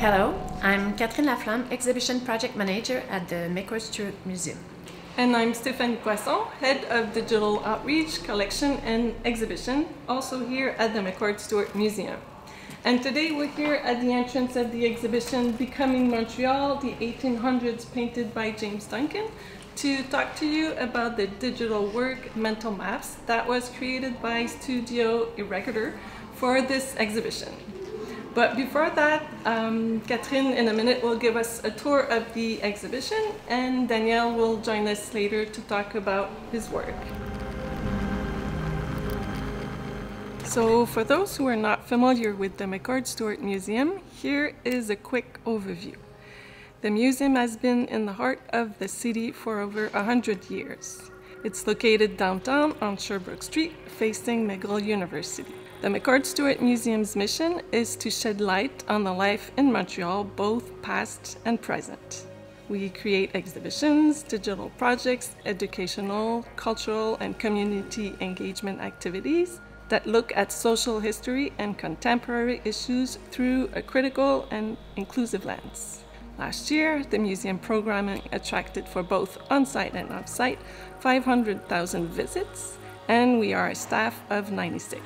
Hello, I'm Catherine Laflamme, Exhibition Project Manager at the McCord-Stewart Museum. And I'm Stéphanie Poisson, Head of Digital Outreach, Collection and Exhibition, also here at the McCord-Stewart Museum. And today we're here at the entrance of the exhibition Becoming Montreal, the 1800s painted by James Duncan, to talk to you about the digital work Mental Maps that was created by Studio Irregular for this exhibition. But before that, Catherine in a minute will give us a tour of the exhibition, and Daniel will join us later to talk about his work. So for those who are not familiar with the McCord-Stewart Museum, here is a quick overview. The museum has been in the heart of the city for over 100 years. It's located downtown on Sherbrooke Street, facing McGill University. The McCord-Stewart Museum's mission is to shed light on the life in Montreal, both past and present. We create exhibitions, digital projects, educational, cultural, and community engagement activities that look at social history and contemporary issues through a critical and inclusive lens. Last year, the museum programming attracted, for both on-site and off-site, 500,000 visits, and we are a staff of 96.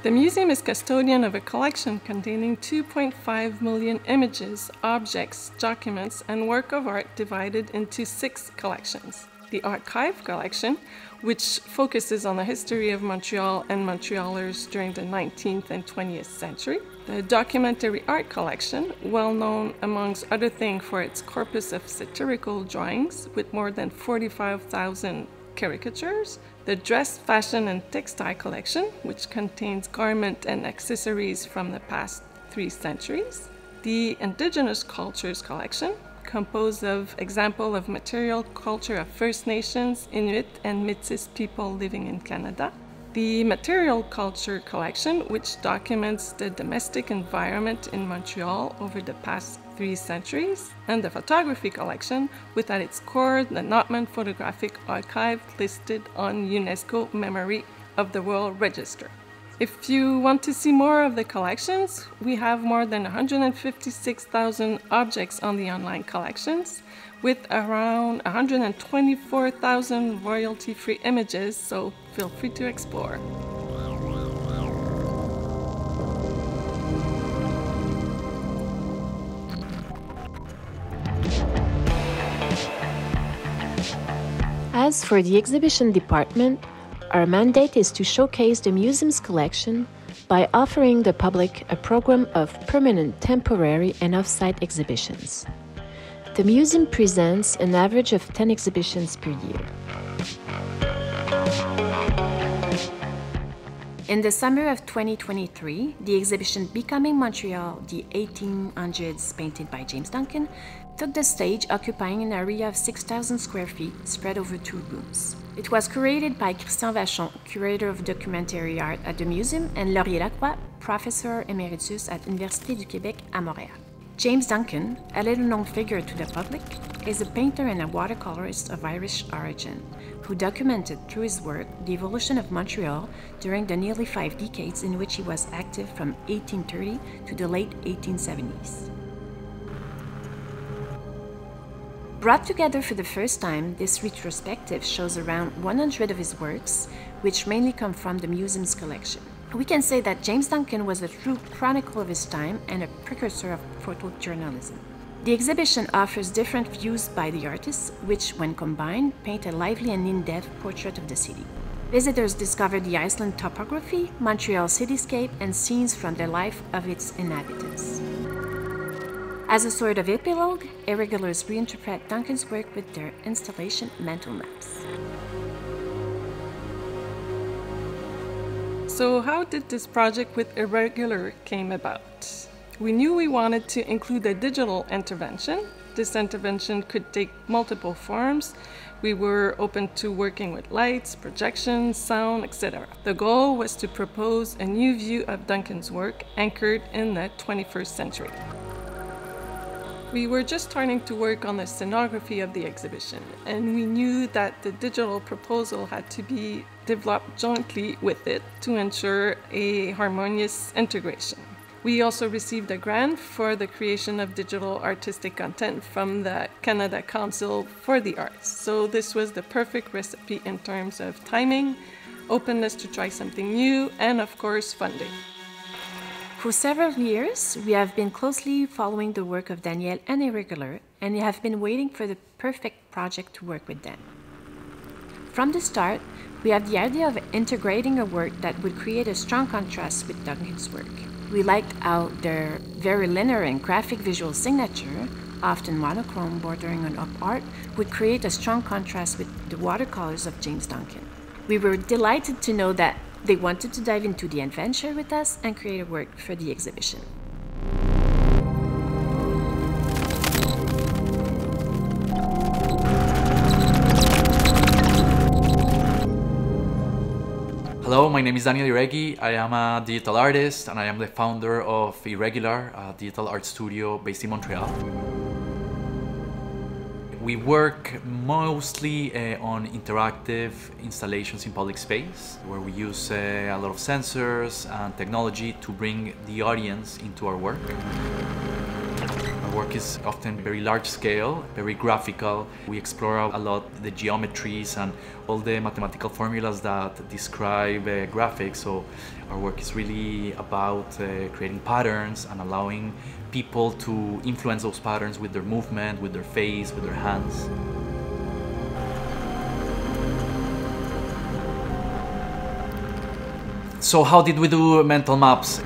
The museum is custodian of a collection containing 2.5 million images, objects, documents, and work of art divided into 6 collections. The Archive collection, which focuses on the history of Montreal and Montrealers during the 19th and 20th century. The Documentary Art collection, well known amongst other things for its corpus of satirical drawings with more than 45,000 caricatures. The Dress, Fashion and Textile collection, which contains garment and accessories from the past 3 centuries. The Indigenous Cultures collection, composed of examples of material culture of First Nations, Inuit and Métis people living in Canada. The Material Culture collection, which documents the domestic environment in Montreal over the past 3 centuries, and the Photography collection, with at its core the Notman Photographic Archive listed on UNESCO Memory of the World Register. If you want to see more of the collections, we have more than 156,000 objects on the online collections, with around 124,000 royalty-free images, so feel free to explore. As for the exhibition department, our mandate is to showcase the museum's collection by offering the public a program of permanent, temporary, and off-site exhibitions. The museum presents an average of 10 exhibitions per year. In the summer of 2023, the exhibition Becoming Montreal, the 1800s painted by James Duncan, took the stage, occupying an area of 6,000 square feet spread over 2 rooms. It was curated by Christian Vachon, curator of documentary art at the museum, and Laurier Lacroix, professor emeritus at Université du Québec à Montréal. James Duncan, a little-known figure to the public, is a painter and a watercolorist of Irish origin, who documented through his work the evolution of Montreal during the nearly 5 decades in which he was active from 1830 to the late 1870s. Brought together for the first time, this retrospective shows around 100 of his works, which mainly come from the museum's collection. We can say that James Duncan was a true chronicle of his time and a precursor of photojournalism. The exhibition offers different views by the artists, which, when combined, paint a lively and in-depth portrait of the city. Visitors discover the Iceland topography, Montreal cityscape, and scenes from the life of its inhabitants. As a sort of epilogue, Irregulars reinterpret Duncan's work with their installation Mental Maps. So how did this project with Irregular came about? We knew we wanted to include a digital intervention. This intervention could take multiple forms. We were open to working with lights, projections, sound, etc. The goal was to propose a new view of Duncan's work anchored in the 21st century. We were just starting to work on the scenography of the exhibition, and we knew that the digital proposal had to be developed jointly with it to ensure a harmonious integration. We also received a grant for the creation of digital artistic content from the Canada Council for the Arts. So this was the perfect recipe in terms of timing, openness to try something new, and of course, funding. For several years, we have been closely following the work of Daniel and Irregular, and we have been waiting for the perfect project to work with them. From the start, we had the idea of integrating a work that would create a strong contrast with Duncan's work. We liked how their very linear and graphic visual signature, often monochrome bordering on op art, would create a strong contrast with the watercolors of James Duncan. We were delighted to know that they wanted to dive into the adventure with us and create a work for the exhibition. Hello, my name is Daniel Iregui. I am a digital artist and I am the founder of Irregular, a digital art studio based in Montreal. We work mostly on interactive installations in public space, where we use a lot of sensors and technology to bring the audience into our work. Our work is often very large scale, very graphical. We explore a lot the geometries and all the mathematical formulas that describe graphics. So our work is really about creating patterns and allowing people to influence those patterns with their movement, with their face, with their hands. So how did we do mental maps?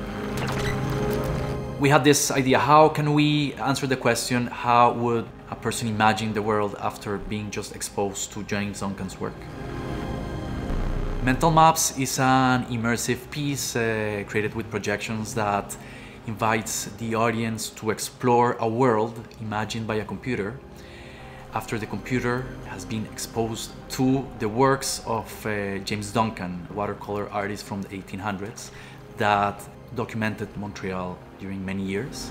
We had this idea, how can we answer the question, how would a person imagine the world after being just exposed to James Duncan's work? Mental Maps is an immersive piece created with projections that invites the audience to explore a world imagined by a computer after the computer has been exposed to the works of James Duncan, a watercolor artist from the 1800s that documented Montreal during many years.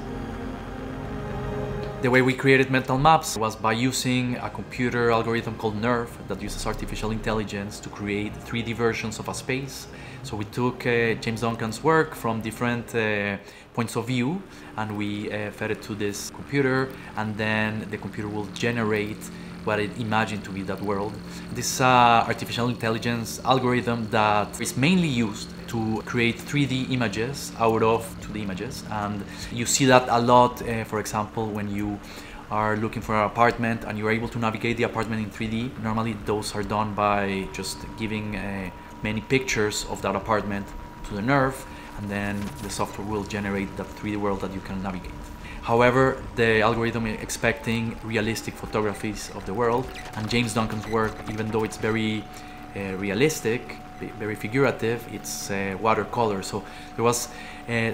The way we created mental maps was by using a computer algorithm called NERV that uses artificial intelligence to create 3D versions of a space. So we took James Duncan's work from different points of view and we fed it to this computer, and then the computer will generate what it imagined to be that world. This artificial intelligence algorithm that is mainly used to create 3D images out of 2D images, and you see that a lot, for example, when you are looking for an apartment and you're able to navigate the apartment in 3D. Normally those are done by just giving many pictures of that apartment to the NERV, and then the software will generate that 3D world that you can navigate. However, the algorithm is expecting realistic photographies of the world, and James Duncan's work, even though it's very realistic, very figurative, it's watercolor. So there was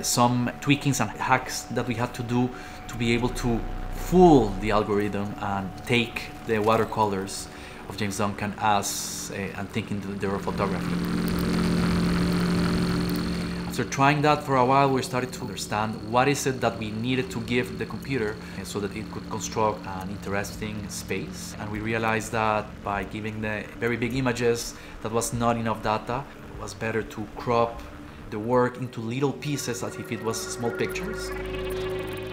some tweakings and hacks that we had to do to be able to fool the algorithm and take the watercolors of James Duncan as and thinking they were photography. After trying that for a while, we started to understand what is it that we needed to give the computer so that it could construct an interesting space. And we realized that by giving the very big images, that was not enough data. It was better to crop the work into little pieces as if it was small pictures.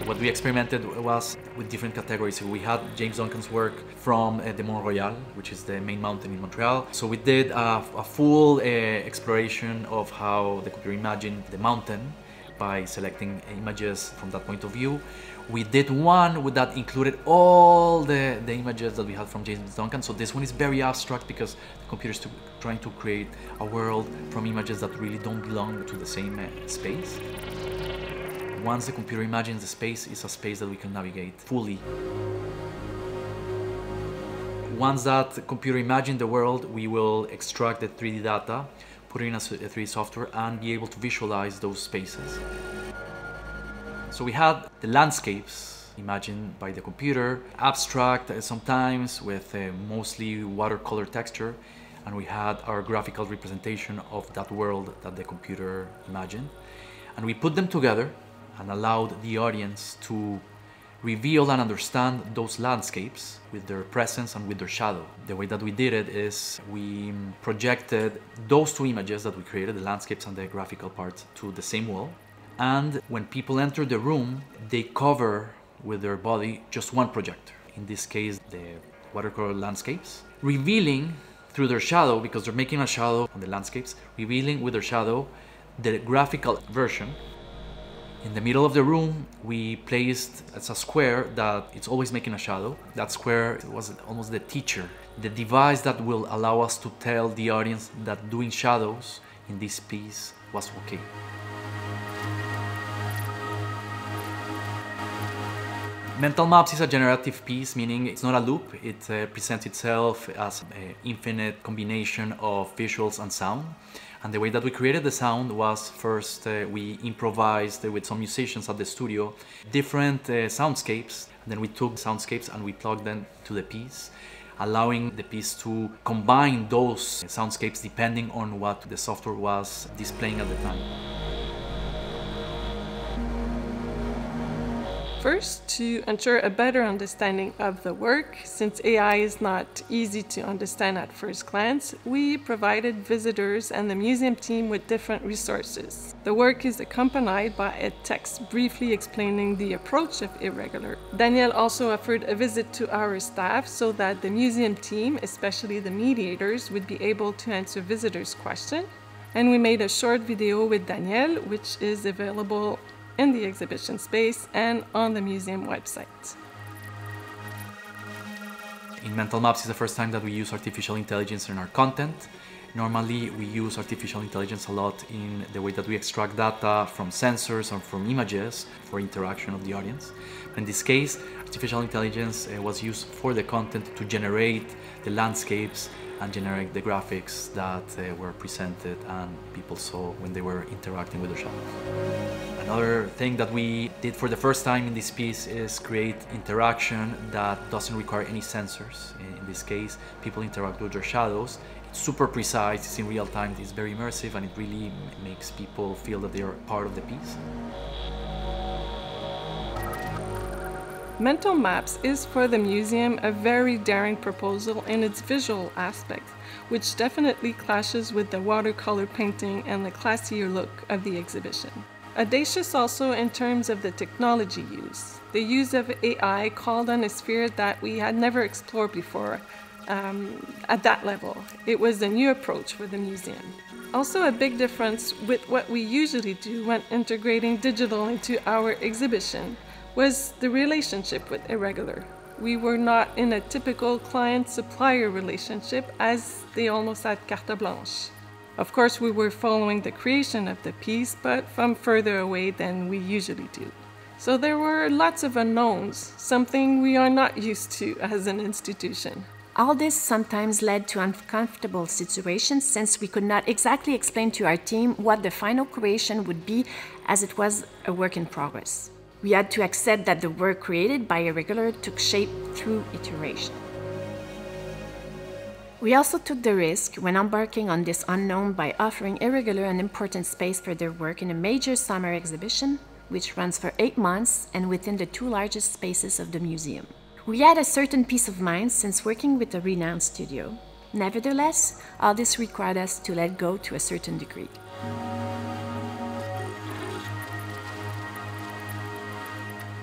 What we experimented was with different categories. So we had James Duncan's work from the Mont Royal, which is the main mountain in Montreal. So we did a full exploration of how the computer imagined the mountain by selecting images from that point of view. We did one that included all the images that we had from James Duncan. So this one is very abstract because the computer is trying to create a world from images that really don't belong to the same space. Once the computer imagines the space, it's a space that we can navigate fully. Once that computer imagines the world, we will extract the 3D data, put it in a 3D software, and be able to visualize those spaces. So we had the landscapes imagined by the computer, abstract sometimes with mostly watercolor texture, and we had our graphical representation of that world that the computer imagined. And we put them together and allowed the audience to reveal and understand those landscapes with their presence and with their shadow. The way that we did it is we projected those two images that we created, the landscapes and the graphical parts, to the same wall. And when people enter the room, they cover with their body just one projector. In this case, the watercolor landscapes, revealing through their shadow, because they're making a shadow on the landscapes, revealing with their shadow the graphical version. In the middle of the room, we placed as a square that it's always making a shadow. That square was almost the teacher, the device that will allow us to tell the audience that doing shadows in this piece was okay. Mental Maps is a generative piece, meaning it's not a loop. It presents itself as an infinite combination of visuals and sound. And the way that we created the sound was first we improvised with some musicians at the studio different soundscapes. And then we took soundscapes and we plugged them to the piece, allowing the piece to combine those soundscapes depending on what the software was displaying at the time. First, to ensure a better understanding of the work, since AI is not easy to understand at first glance, we provided visitors and the museum team with different resources. The work is accompanied by a text briefly explaining the approach of Irregular. Daniel also offered a visit to our staff so that the museum team, especially the mediators, would be able to answer visitors' questions. And we made a short video with Daniel, which is available in the exhibition space and on the museum website. In Mental Maps is the first time that we use artificial intelligence in our content. Normally we use artificial intelligence a lot in the way that we extract data from sensors or from images for interaction of the audience. In this case, artificial intelligence was used for the content to generate the landscapes and generate the graphics that were presented and people saw when they were interacting with the shadows. Another thing that we did for the first time in this piece is create interaction that doesn't require any sensors. In this case, people interact with their shadows. It's super precise, it's in real time, it's very immersive, and it really makes people feel that they are part of the piece. Mental Maps is for the museum a very daring proposal in its visual aspect, which definitely clashes with the watercolor painting and the classier look of the exhibition. Audacious also in terms of the technology used. The use of AI called on a sphere that we had never explored before at that level. It was a new approach for the museum. Also a big difference with what we usually do when integrating digital into our exhibition was the relationship with Irregular. We were not in a typical client-supplier relationship as they almost had carte blanche. Of course, we were following the creation of the piece, but from further away than we usually do. So there were lots of unknowns, something we are not used to as an institution. All this sometimes led to uncomfortable situations since we could not exactly explain to our team what the final creation would be, as it was a work in progress. We had to accept that the work created by Irregular took shape through iteration. We also took the risk when embarking on this unknown by offering Irregular an important space for their work in a major summer exhibition, which runs for 8 months and within the 2 largest spaces of the museum. We had a certain peace of mind since working with a renowned studio. Nevertheless, all this required us to let go to a certain degree.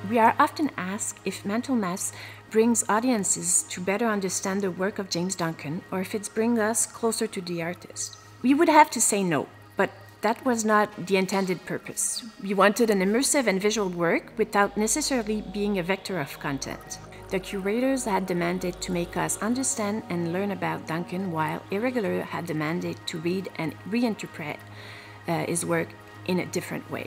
We are often asked if Mental Maps brings audiences to better understand the work of James Duncan or if it brings us closer to the artist. We would have to say no, but that was not the intended purpose. We wanted an immersive and visual work without necessarily being a vector of content. The curators had the mandate to make us understand and learn about Duncan, while Irregular had the mandate to read and reinterpret his work in a different way.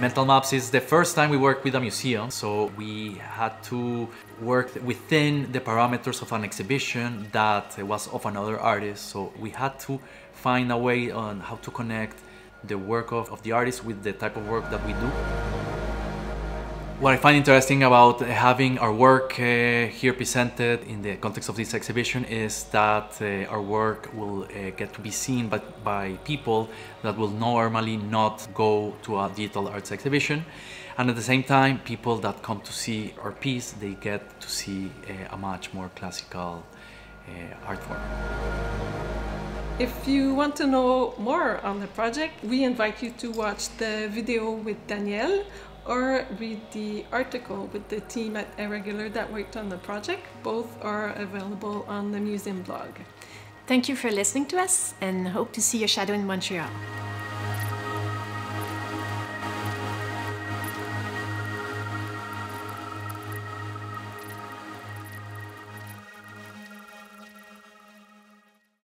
Mental Maps is the first time we worked with a museum, so we had to work within the parameters of an exhibition that was of another artist. So we had to find a way on how to connect the work of the artist with the type of work that we do. What I find interesting about having our work here presented in the context of this exhibition is that our work will get to be seen by people that will normally not go to a digital arts exhibition. And at the same time, people that come to see our piece, they get to see a much more classical art form. If you want to know more on the project, we invite you to watch the video with Danielle or read the article with the team at Irregular that worked on the project. Both are available on the museum blog. Thank you for listening to us and hope to see your shadow in Montreal.